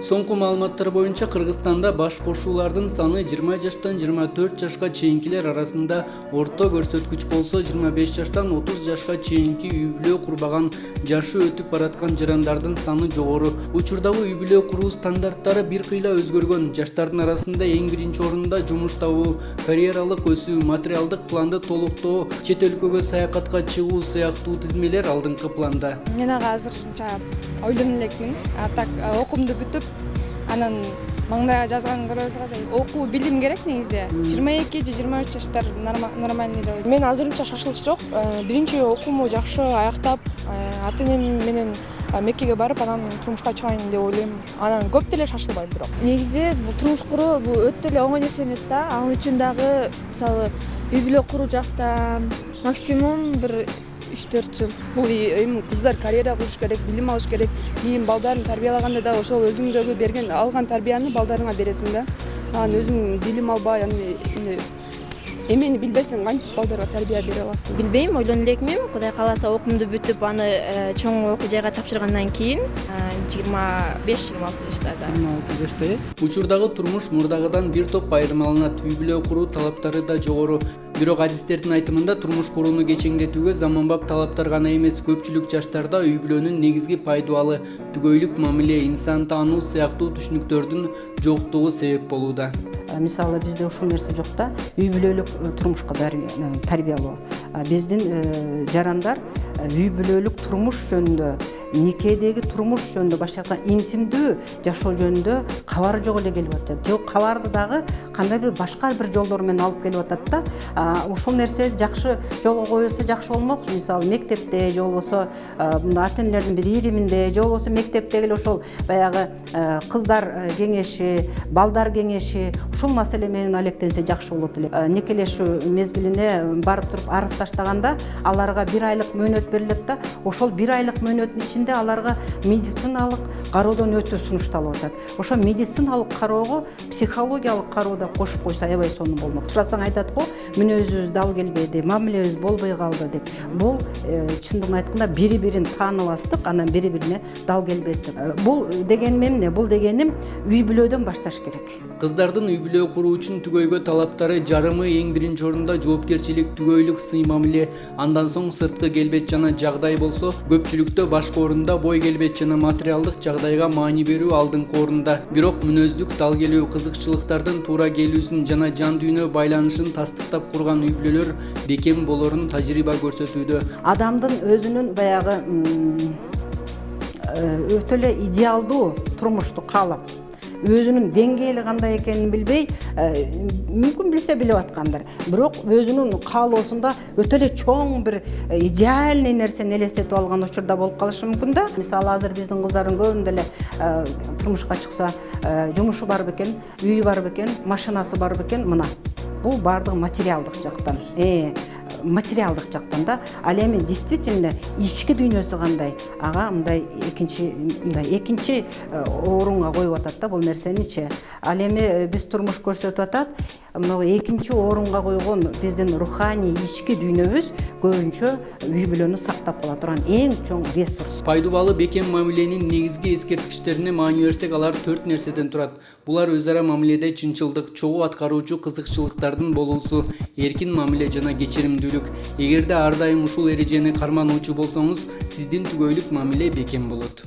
Соңку маалыматтар боюнча Кыргызстанда баш кошуулардын саны 20 жаштан 24 жашка чейинкилер арасында орто көрсөткүч болсо, 25 жаштан 30 жашка чейинки үй бүлө курбаган жашы өтүп бараткан жарандардын саны жогору. Учурдагы үй бүлө куруу стандарттары бир кыйла өзгөргөн. Жаштардын арасында эң биринчи орунда жумуш табуу, карьералык өсүү, материалдык планды толуктоо, чет өлкөгө саякатка чыгуу сыяктуу тизмелер алдыңкы планда. Мен азырынча ойлонуп элекмин. Так окуумду бүтүп, анан маңдайга жазганын көрөбүз да. Окуу билим керек негизи. 22 же 23 жаштар нормальный деп ойлойм. Мен азырынча шашылыш жок. Биринчи окуумду жакшы аяктап, ата-энем менен Меккеге барып, анан турмушка чыгайын деп ойлойм. Анан көп деле шашылбайм бирок. Негизи бул турмуш куруу бул өтө эле оңой нерсе эмес да. Анын үчүн дагы мисалы үй бүлө куруу жакта максимум бир 3-4 жыл. Бул эми кыздар карьера куруш керек, билим алыш керек. Кийин балдарын тарбиялаганда да ошол өзүңдөгү берген алган тарбияны балдарыңа бересиң да. Анан өзүң билим албай, эмени билбесең кантип балдарга тарбия бере аласың? Билбейм, ойлонуп элекмин. Кудай кааласа окуумду бүтүп, аны чоң окуу жайга тапшыргандан кийин 25-26 жаштарда. 26 жашта. Учурдагы турмуш мурдагыдан бир топ айырмаланат. Үй бүлө куруу талаптары да жогору. Бирок адистердин айтымында турмуш курууну кечеңдетүүгө заманбап талаптар гана эмес, көпчүлүк жаштарда үй бүлөнүн негизги пайдубалы түгөйлүк мамиле, инсан таануу сыяктуу түшүнүктөрдүн жоктугу себеп болууда. Мисалы бизде ушул нерсе жок да, үй бүлөлүк турмушка тарбиялоо. Биздин жарандар үй бүлөлүк турмуш жөнүндө, никедеги турмуш жөнүндө, башка интимдүү жашоо жөнүндө кабары жок эле келип атат. Жок, кабарды дагы кандай бир башка бир жолдор менен алып келип атат да. Ушул нерсе жакшы жолго коюлса жакшы болмок. Мисалы мектепте, же болбосо ата-энелердин бир ириминде, же болбосо мектептеги эле ошол баягы кыздар кеңеши, балдар кеңеши, ушул маселе менен алектенсе жакшы болот эле. Некелешүү мезгилине барып туруп арыз таштаганда аларга 1 айлык мөөнөт берилет да. Ошол 1 айлык мөөнөттүн ичинде аларга медициналык кароодон өтүү сунушталып атат. Ошо медициналык кароого психологиялык кароо да кошуп койсо аябай сонун болмок. Сурасаң айтат го, мүнөзүбүз дал келбеди, мамилебиз болбой калды деп. Бул чындыгын айтканда бири-бирин тааныбастык, анан бири-бирине дал келбестик. Бул дегеним эмне? Бул дегеним үй бүлөдөн башташ керек. Кыздардын үй бүлө куруу үчүн түгөйгө талаптары жарымы эң биринчи орунда жоопкерчилик, түгөйлүк, сый мамиле, андан соң сырткы келбет жана жагдай болсо, көпчүлүктө башкы орунда бой келбет жана материалдык жагдайга маани берүү алдыңкы орунда. Бирок мүнөздүк, дал келүү, кызыкчылыктардын туура келүүсүн жана жан дүйнө байланышын тастыктап курган үй бүлөлөр бекем болорун тажрыйба көрсөтүүдө. Адамдын өзүнүн баягы өтө эле идеалдуу турмушту каалап, өзүнүн деңгээли кандай экенин билбей, мүмкүн билсе билип аткандар. Бирок өзүнүн каалоосунда өтө эле чоң бир идеальный нерсени элестетип алган учурда болуп калышы мүмкүн да. Мисалы азыр биздин кыздардын көбүндө эле турмушка чыкса, жумушу бар бекен, үйү бар бекен, машинасы бар бекен, мына. Бул бардыгы материалдык жактан. Материалдык жактан да. Ал эми действительно ички дүйнөсү кандай? Ага мындай экинчи орунга коюп атат да бул нерсеничи. Ал эми биз турмуш көрсөтүп атат. Мына экинчи орунга койгон биздин руханий ички дүйнөбүз көбүнчө үй бүлөнү сактап кала турган эң чоң ресурс. Пайдубалы бекем мамиленин негизги эскерткичтерине маани берсек, алар 4 нерседен турат. Булар өзара мамиледе чынчылдык, чогуу аткаруучу кызыкчылыктардын болуусу, эркин мамиле жана кечиримдүүлүк. Эгерде ар дайым ушул эрежени кармануучу болсоңуз, сиздин түгөйлүк мамиле бекем болот.